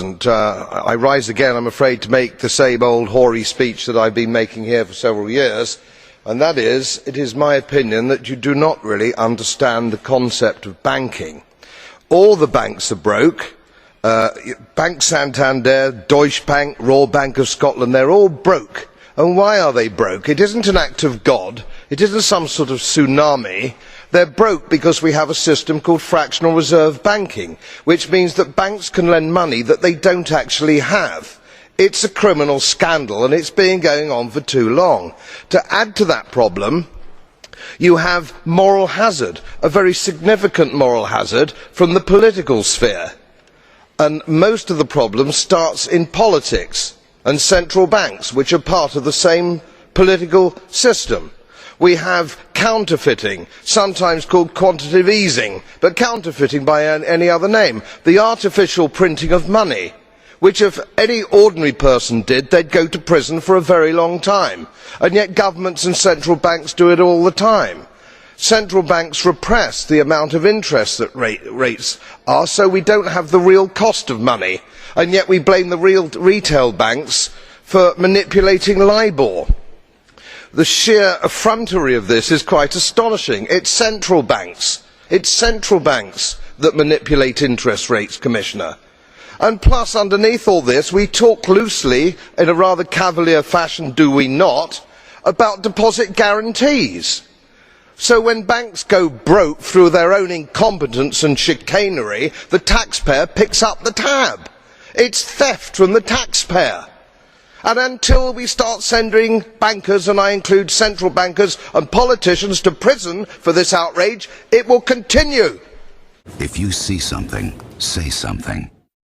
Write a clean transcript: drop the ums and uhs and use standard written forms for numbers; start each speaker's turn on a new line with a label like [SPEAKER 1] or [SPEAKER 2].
[SPEAKER 1] I rise again, I'm afraid, to make the same old hoary speech that I've been making here for several years, and that is, it is my opinion that you do not really understand the concept of banking. All the banks are broke. Bank Santander, Deutsche Bank, Royal Bank of Scotland, they're all broke. And why are they broke? It isn't an act of God. It isn't some sort of tsunami. They're broke because we have a system called fractional reserve banking, which means that banks can lend money that they don't actually have. It's a criminal scandal, and it's been going on for too long. To add to that problem, you have moral hazard, a very significant moral hazard from the political sphere. And most of the problem starts in politics and central banks, which are part of the same political system. We have counterfeiting, sometimes called quantitative easing, but counterfeiting by any other name. The artificial printing of money, which if any ordinary person did, they'd go to prison for a very long time. And yet governments and central banks do it all the time. Central banks repress the amount of interest that rates are, so we don't have the real cost of money. And yet we blame the retail banks for manipulating LIBOR. The sheer effrontery of this is quite astonishing. It's central banks that manipulate interest rates, Commissioner. And plus, underneath all this, we talk loosely, in a rather cavalier fashion, do we not, about deposit guarantees. So when banks go broke through their own incompetence and chicanery, the taxpayer picks up the tab. It's theft from the taxpayer. And until we start sending bankers, and I include central bankers and politicians, to prison for this outrage, it will continue.
[SPEAKER 2] If you see something, say something.